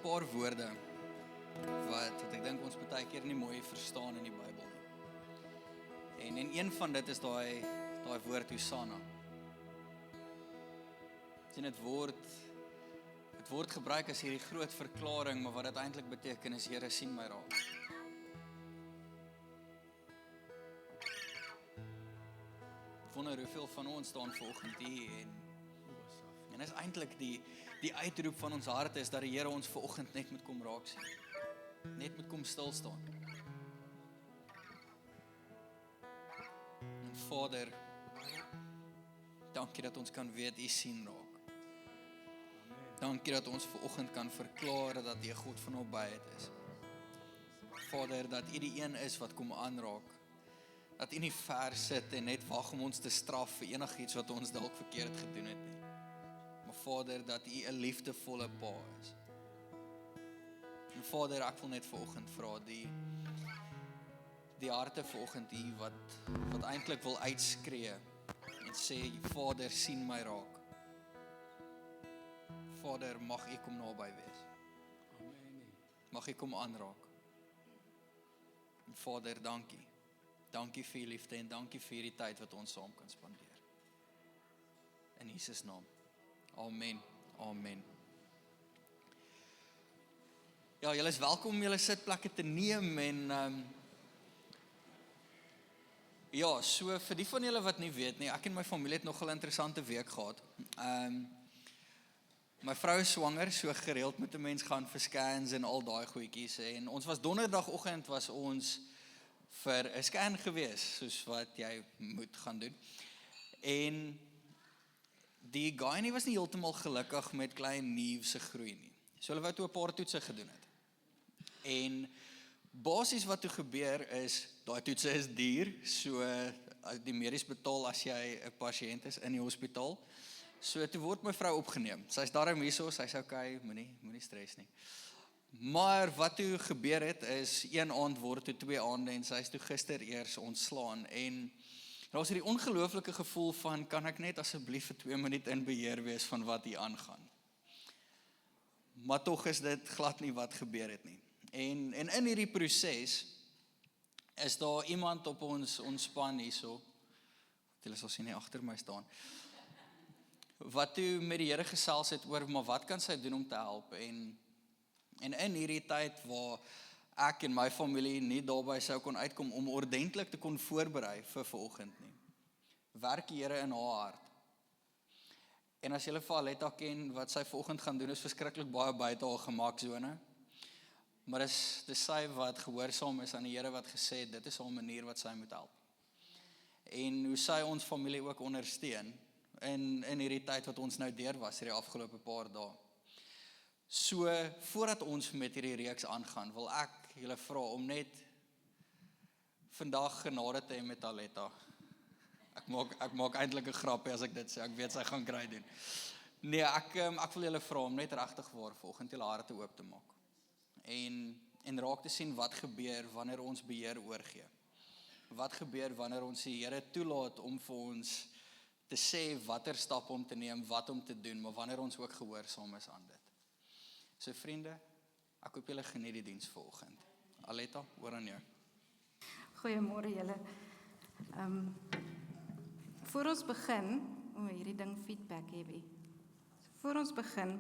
paar woorde wat ek dink ons baie keer nie mooi verstaan in die Bybel nie. En een van dit is daai woord Hosanna. Sien dit word gebruik as hierdie groot verklaring, maar wat dit eintlik beteken is Here sien my raak. Ek wonder hoeveel van ons staan vanoggend hier en is eintlik die uitroep van ons harte is dat die Here ons vanoggend net moet kom raak sien. Net moet kom stil staan. En Vader, dankie dat ons kan weet U sien raak. Dankie dat ons vanoggend kan verklaar dat U 'n God van nabyheid is. Vader, dat U die een is wat kom aanraak. Dat U nie ver sit en net wag om ons te straf vir enigiets wat ons dalk verkeerd gedoen het nie. Maar Vader, dat U 'n liefdevolle Pa is. En Vader, ek wil net vanoggend vra die harte vanoggend hier wat eintlik wil uitskree en sê, Vader, sien my raak. Vader, mag U kom naby wees. Mag U kom aanraak. En Vader, dankie. Dankie vir U liefde en dankie vir die tyd wat ons saam kan spandeer. In Jesus naam. Amen. Amen. Ja, julle is welkom om julle sitplekke te neem en ja, so vir die van julle wat nie weet nie, ek en my familie het nogal 'n interessante week gehad. My vrou is swanger, so gereeld moet 'n mens gaan vir scans en al daai goedjies en ons was donderdagoggend was ons vir 'n scan gewees, soos wat jy moet gaan doen. En die gynae was nie heeltemal gelukkig met klein Neve se groei nie. So hulle wou toe 'n paar toetse gedoen het. En basies wat toe gebeur is, daai toetse is duur, so die medies betaal as jy 'n pasiënt is in die hospitaal. So toe word my vrou opgeneem. Sy's daarom hierso, sy's okay, moenie stres nie. Maar wat toe gebeur het is, een aand word toe 2 aande en sy is toe gister eers ontslaan en daar was hierdie ongelooflike gevoel van, kan ek net asseblief vir 2 minute in beheer wees van wat hier aangaan. Maar tog is dit glad nie wat gebeur het nie. En in hierdie proses is daar iemand op ons span hierso, julle sal sien nie agter my staan, wat toe met die Here gesels het oor, maar wat kan sy doen om te help? En in hierdie tyd waar ek en my familie nie daarby sou kon uitkom om ordentlik te kon voorberei vir vanoggend nie, werk die Here in haar hart. En as julle vir Aletta ken, wat sy vanoggend gaan doen is verskriklik baie buite haar gemaksone. Maar dis sy wat gehoorsaam is aan die Here wat gesê het, dit is haar manier wat sy moet help. En hoe sy ons familie ook ondersteun in hierdie tyd wat ons nou deur was, hierdie afgelope paar dae. So, voordat ons met hierdie reeks aangaan, wil ek julle vra om net vandag genade te hê met Aletta. Ek maak eintlik 'n grapie as ek dit sê, ek weet sy gaan kry doen. Nee, ek wil julle vra om net regtig waar vanoggend julle harte oop te maak. En raak te sien wat gebeur wanneer ons beheer oorgee. Wat gebeur wanneer ons die Here toelaat om vir ons te sê watter stap om te neem, wat om te doen, maar wanneer ons ook gehoorsaam is aan dit. So vriende, ek hoop julle geniet die diens vanoggend. Aletta, oor aan jou. Goeiemôre julle. Voor ons begin, hierdie ding feedback heavy. Voor ons begin,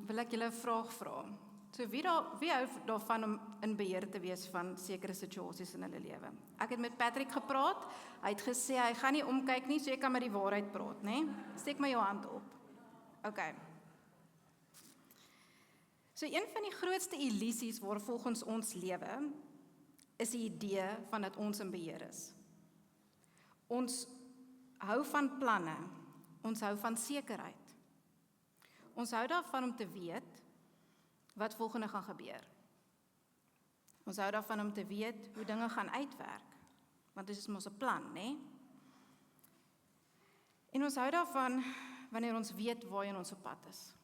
wil ek julle 'n vraag vra. So wie hou daarvan om in beheer te wees van sekere situasies in hulle lewe? Ek het met Patrick gepraat, hy het gesê hy gaan nie omkyk nie, so jy kan met die waarheid praat, né? Steek maar jou hand op. Okay. So een van die grootste illusies waar volgens ons lewe, is die idee van dat ons in beheer is. Ons hou van planne, ons hou van sekerheid. Ons hou daarvan om te weet wat volgende gaan gebeur. Ons hou daarvan om te weet hoe dinge gaan uitwerk, want dit is mos 'n plan, né? En ons hou daarvan wanneer ons weet waarheen ons op pad is.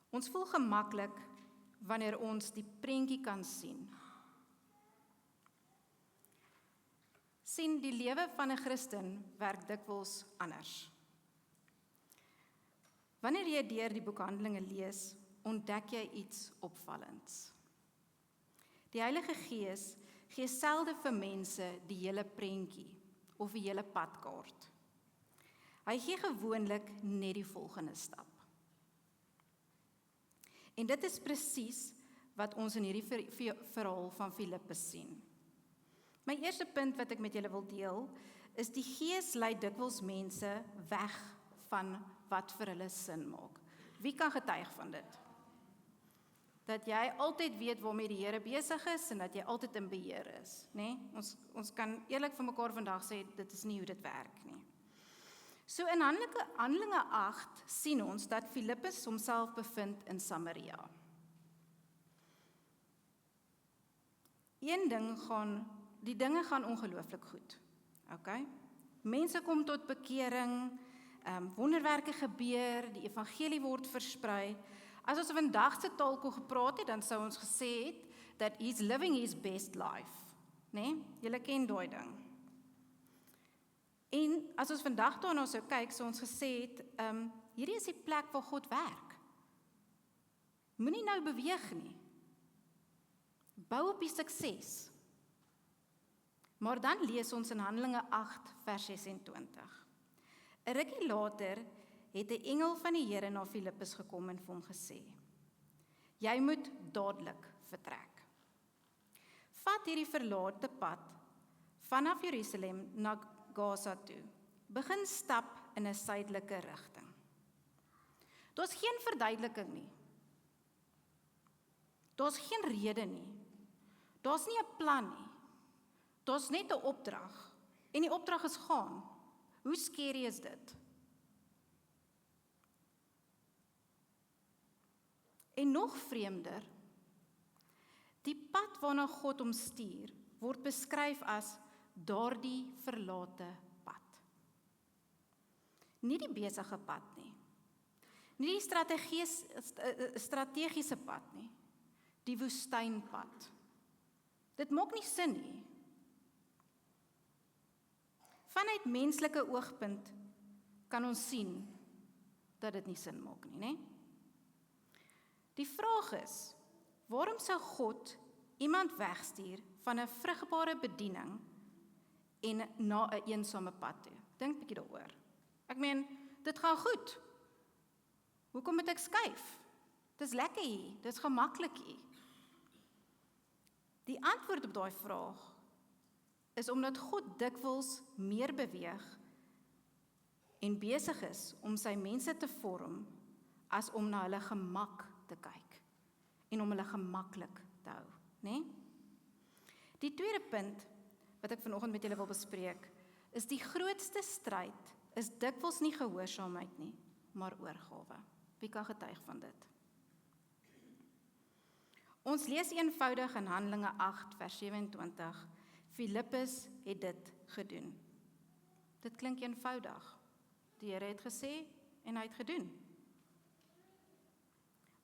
Ons voel gemaklik wanneer ons die prentjie kan sien. Sien, die lewe van 'n Christen werk dikwels anders. Wanneer jy deur die boek Handelinge lees, ontdek jy iets opvallends. Die Heilige Gees gee selde vir mense die hele prentjie of die hele padkaart. Hy gee gewoonlik net die volgende stap. En dit is presies wat ons in hierdie verhaal van Filippus sien. My eerste punt wat ek met julle wil deel, is die Gees lei dikwels mense weg van wat vir hulle sin maak. Wie kan getuig van dit? Dat jy altyd weet waarmee die Here besig is en dat jy altyd in beheer is, né? Ons kan eerlik vir mekaar vandag sê, dit is nie hoe dit werk nie. So in Handelinge 8 sien ons dat Filippus homself bevind in Samaria. Die dinge gaan ongelooflik goed. Okay? Mense kom tot bekering, wonderwerke gebeur, die evangelie word versprei. As ons vandag se taal kon gepraat het, dan sou ons gesê het that he's living his best life, né? Julle ken daai ding. En as ons vandag daarna sou kyk, sou ons gesê het, hierdie is die plek waar God werk. Moenie nou beweeg nie. Bou op die sukses. Maar dan lees ons in Handelinge 8 vers 26. 'n Rukkie later het 'n engel van die Here na Filippus gekom en vir hom gesê: "Jy moet dadelik vertrek. Vat hierdie verlate pad vanaf Jerusalem na Gaza toe. Begin stap in 'n suidelike rigting." Daar's geen verduideliking nie. Daar's geen rede nie. Daar's nie 'n plan nie. Daar's net 'n opdrag. En die opdrag is gaan. Hoe scary is dit? En nog vreemder, die pad waarna God hom stuur, word beskryf as daardie verlate pad. Nie die besige pad nie. Nie die strategiese pad nie. Die woestynpad. Dit maak nie sin nie. Vanuit menslike oogpunt kan ons sien dat dit nie sin maak nie, né? Die vraag is, waarom sou God iemand wegstuur van 'n vrugbare bediening en na 'n eensame pad toe? Dink 'n bietjie daaroor. Ek meen, dit gaan goed. Hoekom moet ek skuif? Dis lekker hier, dis gemaklik hier. Die antwoord op daai vraag is omdat God dikwels meer beweeg en besig is om sy mense te vorm as om na hulle gemak te kyk en om hulle gemaklik te hou, né? Die tweede punt wat ek vanoggend met julle wil bespreek, is die grootste stryd is dikwels nie gehoorsaamheid nie, maar oorgawe. Wie kan getuig van dit? Ons lees eenvoudig in Handelinge 8 vers 27, Filippus het dit gedoen. Dit klink eenvoudig. Die Here het gesê en hy het gedoen.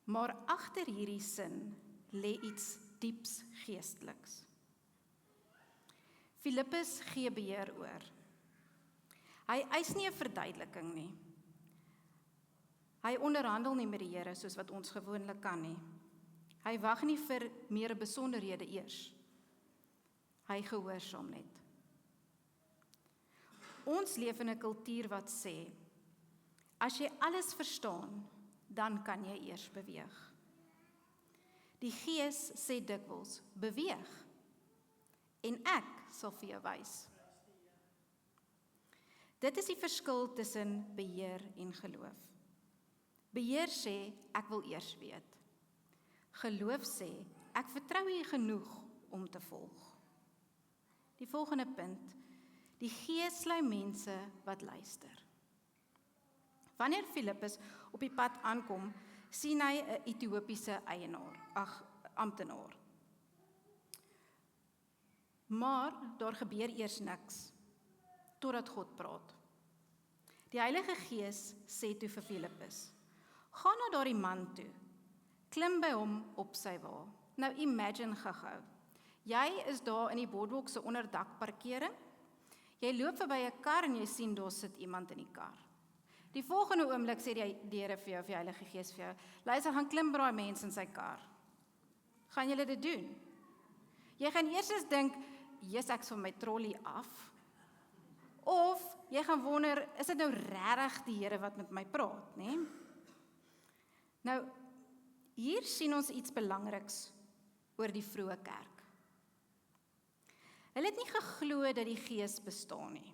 Maar agter hierdie sin lê iets dieps geesteliks. Filippus gee beheer oor. Hy eis nie 'n verduideliking nie. Hy onderhandel nie met die Here soos wat ons gewoonlik kan nie. Hy wag nie vir meer besonderhede eers. Hy gehoorsaam net. Ons leef in 'n kultuur wat sê, as jy alles verstaan, dan kan jy eers beweeg. Die Gees sê dikwels, beweeg, en ek sal vir jou wys. Dit is die verskil tussen beheer en geloof. Beheer sê, ek wil eers weet. Geloof sê, ek vertrou U genoeg om te volg. Die volgende punt, die Gees lei mense wat luister. Wanneer Filippus op die pad aankom, sien hy 'n Ethiopiese amptenaar. Maar daar gebeur eers niks, totdat God praat. Die Heilige Gees sê toe vir Filippus, gaan na daardie man toe, klim by hom op sy wa. Nou imagine gou-gou, jy is daar in die boardwalk se onderdakparkering, jy loop verby 'n kar en jy sien daar sit iemand in die kar. Die volgende oomblik sê die Here vir jou, of die Heilige Gees vir jou, luister, gaan klim by daai mens in sy kar. Gaan julle dit doen? Jy gaan eers dink, Jesus, ek is van my trolley af. Of jy gaan wonder, is dit nou regtig die Here wat met my praat, né? Nou, hier sien ons iets belangriks oor die vroeë kerk. Hulle het nie geglo dat die Gees bestaan nie.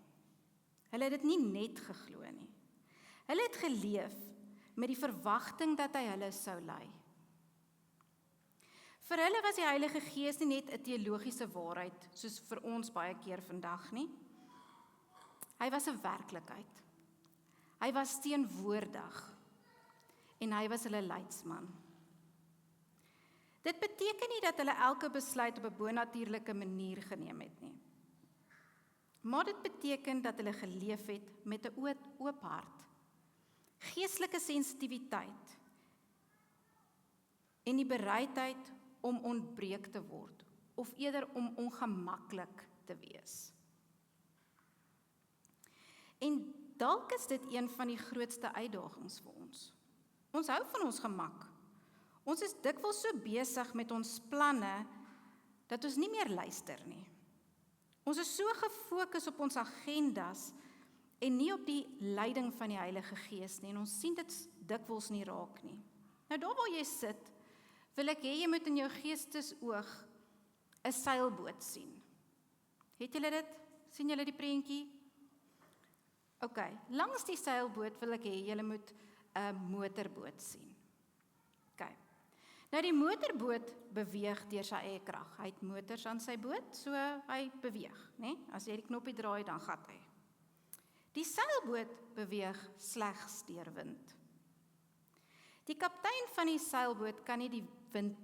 Hulle het dit nie net geglo nie. Hulle het geleef met die verwagting dat hy hulle sou lei. Vir hulle was die Heilige Gees nie net 'n teologiese waarheid, soos vir ons baie keer vandag nie. Hy was 'n werklikheid. Hy was teenwoordig. En hy was hulle leidsman. Dit beteken nie dat hulle elke besluit op 'n bonatuurlike manier geneem het nie. Maar dit beteken dat hulle geleef het met 'n oop hart, geestelike sensitiwiteit en die bereidheid om ontbreek te word, of eerder om ongemaklik te wees. En dalk is dit een van die grootste uitdagings vir ons. Ons hou van ons gemak. Ons is dikwels so besig met ons planne, dat ons nie meer luister nie. Ons is so gefokus op ons agendas, en nie op die leiding van die Heilige Gees nie, en ons sien dit dikwels nie raak nie. Nou daar waar jy sit, wil ek hê jy moet in jou geestesoog 'n seilboot sien. Het julle dit? Sien julle die prentjie? OK, langs die seilboot wil ek hê julle moet 'n motorboot sien. OK. Nou die motorboot beweeg deur sy eie krag. Hy het motors aan sy boot, so hy beweeg, né? As jy die knoppie draai, dan gaan hy. Die seilboot beweeg slegs deur wind. Die kaptein van die seilboot kan nie die wind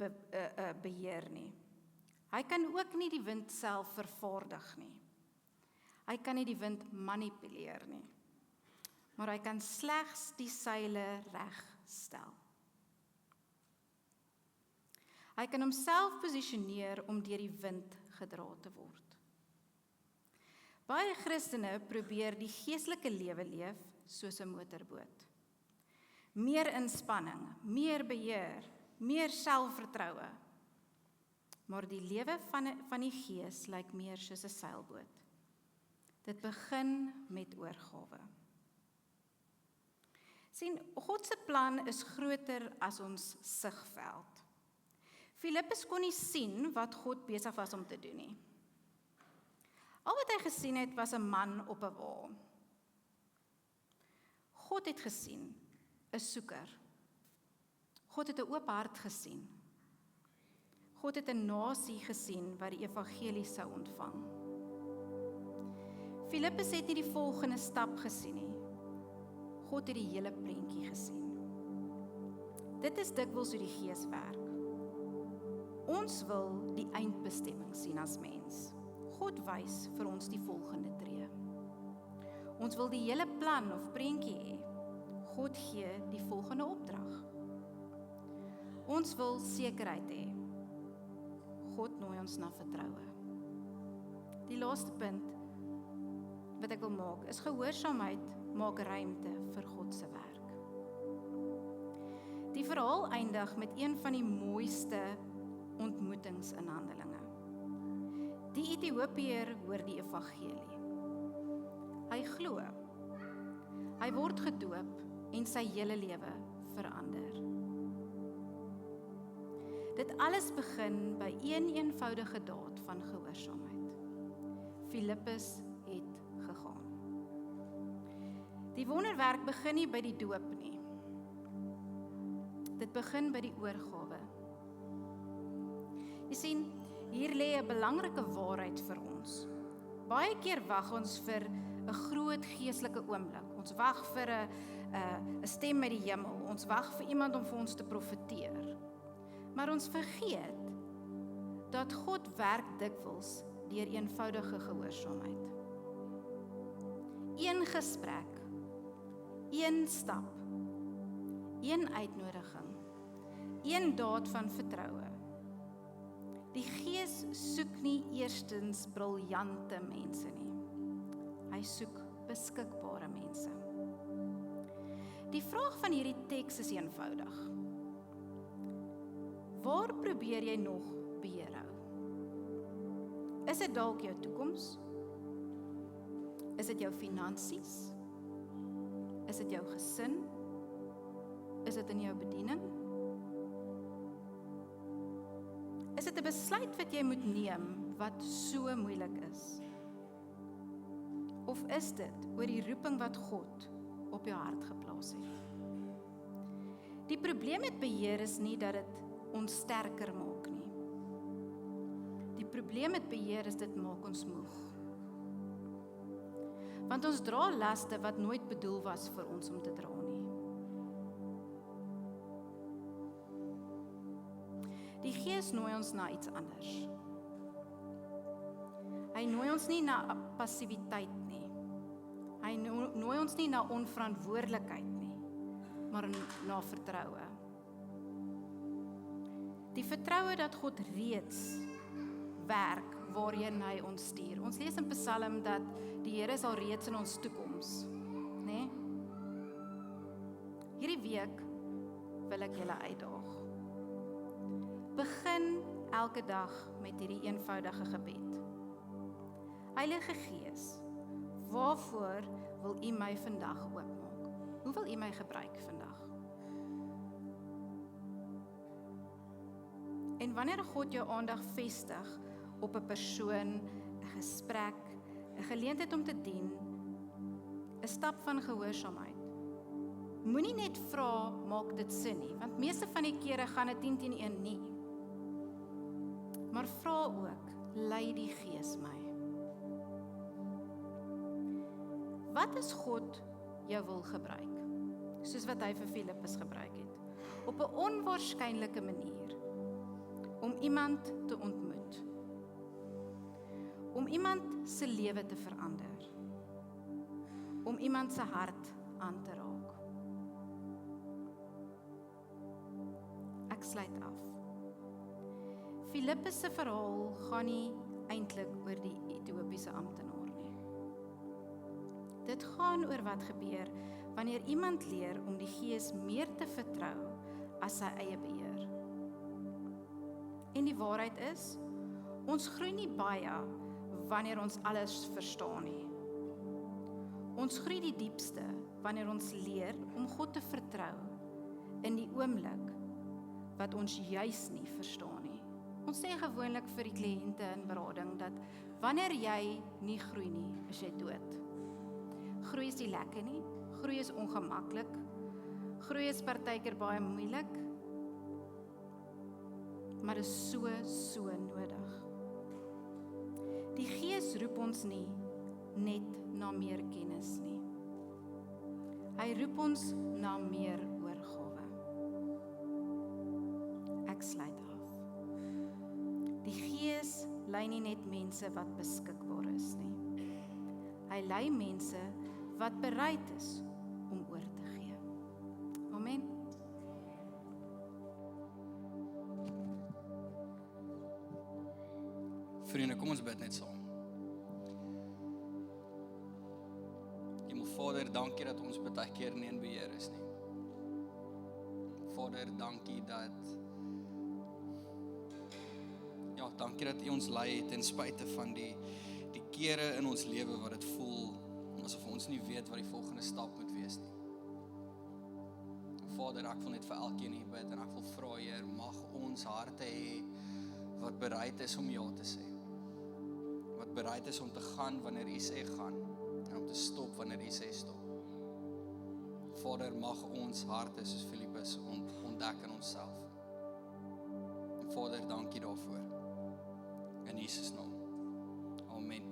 beheer nie. Hy kan ook nie die wind self vervaardig nie. Hy kan nie die wind manipuleer nie. Maar hy kan slegs die seile regstel. Hy kan homself posisioneer om deur die wind gedra te word. Baie Christene probeer die geestelike lewe leef soos 'n motorboot. Meer inspanning, meer beheer, meer selfvertroue. Maar die lewe van die Gees lyk meer soos 'n seilboot. Dit begin met oorgawe. Sien, God se plan is groter as ons sigveld. Filippus kon nie sien wat God besig was om te doen nie. Al wat hy gesien het, was 'n man op 'n wa. God het gesien 'n soeker. God het 'n oop hart gesien. God het 'n nasie gesien wat die evangelie sou ontvang. Filippus het nie die volgende stap gesien nie. God het die hele prentjie gesien. Dit is dikwels hoe die Gees werk. Ons wil die eindbestemming sien as mens. God wys vir ons die volgende tree. Ons wil die hele plan of prentjie hê. God gee die volgende opdrag. Ons wil sekerheid hê. God nooi ons na vertroue. Die laaste punt wat ek wil maak, is gehoorsaamheid maak ruimte vir God se werk. Die verhaal eindig met een van die mooiste ontmoetings in Handelinge. Die Ethiopiër hoor die evangelie. Hy glo. Hy word gedoop en sy hele lewe verander. Dit alles begin by een eenvoudige daad van gehoorsaamheid. Filippus het gegaan. Die wonderwerk begin nie by die doop nie. Dit begin by die oorgawe. Jy sien, hier lê 'n belangrike waarheid vir ons. Baie keer wag ons vir 'n groot geestelike oomblik. Ons wag vir 'n stem uit die hemel. Ons wag vir iemand om vir ons te profeteer. Maar ons vergeet dat God werk dikwels deur eenvoudige gehoorsaamheid. Een gesprek, een stap, een uitnodiging, een daad van vertroue. Die Gees soek nie eerstens briljante mense nie. Hy soek beskikbare mense. Die vraag van hierdie teks is eenvoudig. Waar probeer jy nog beheer hou? Is dit dalk jou toekoms? Is dit jou finansies? Is dit jou gesin? Is dit in jou bediening? Is dit 'n besluit wat jy moet neem wat so moeilik is? Of is dit oor die roeping wat God op jou hart geplaas het? Die probleem met beheer is nie dat dit ons sterker maak nie. Die probleem met beheer is dit maak ons moeg. Want ons dra laste wat nooit bedoel was vir ons om te dra nie. Die Gees nooi ons na iets anders. Hy nooi ons nie na passiwiteit nie. Hy nooi ons nie na onverantwoordelikheid nie, maar na vertroue. Die vertroue dat God reeds werk waarheen hy ons stuur. Ons lees in Psalm dat die Here is al reeds in ons toekoms, né? Hierdie week wil ek julle uitdaag. Begin elke dag met hierdie eenvoudige gebed. Heilige Gees, waarvoor wil U my vandag oopmaak? Hoe wil U my gebruik vandag? En wanneer God jou aandag vestig op 'n persoon, 'n gesprek, 'n geleentheid om te dien, 'n stap van gehoorsaamheid, moenie net vra, maak dit sin nie, want meeste van die kere gaan dit 10 teen 1 nie. Maar vra ook, lei die Gees my. Wat is God jou wil gebruik? Soos wat hy vir Filippus gebruik het. Op 'n onwaarskynlike manier. Om iemand te ontmoet. Om iemand se lewe te verander. Om iemand se hart aan te raak. Ek sluit af. Filippus se verhaal gaan nie eintlik oor die Ethiopiese amptenaar nie. Dit gaan oor wat gebeur wanneer iemand leer om die Gees meer te vertrou as sy eie beheer. En die waarheid is, ons groei nie baie wanneer ons alles verstaan nie. Ons groei die diepste wanneer ons leer om God te vertrou in die oomblik wat ons juis nie verstaan nie. Ons sê gewoonlik vir die kliënte in berading dat wanneer jy nie groei nie, is jy dood. Groei is nie lekker nie, groei is ongemaklik, groei is partykeer baie moeilik, maar is so nodig. Die Gees roep ons nie net na meer kennis nie. Hy roep ons na meer oorgawe. Ek sluit af. Die Gees lei nie net mense wat beskikbaar is nie. Hy lei mense wat bereid is om oor te gee. Amen. Vriende, kom ons bid net saam. Vader, dankie dat ons baie keer nie in beheer is nie. Vader, dankie dat U ons lei ten spyte van die kere in ons lewe wat dit voel asof ons nie weet wat die volgende stap moet wees nie. Vader, ek wil net vir elkeen hier bid en ek wil vra, Heer, mag ons harte hê wat bereid is om ja te sê. Wat bereid is om te gaan wanneer U sê gaan. En om te stop wanneer U sê stop. Vader, mag ons harte soos Filippus ontdek in onsself. En Vader, dankie daarvoor. In Jesus naam. Amen.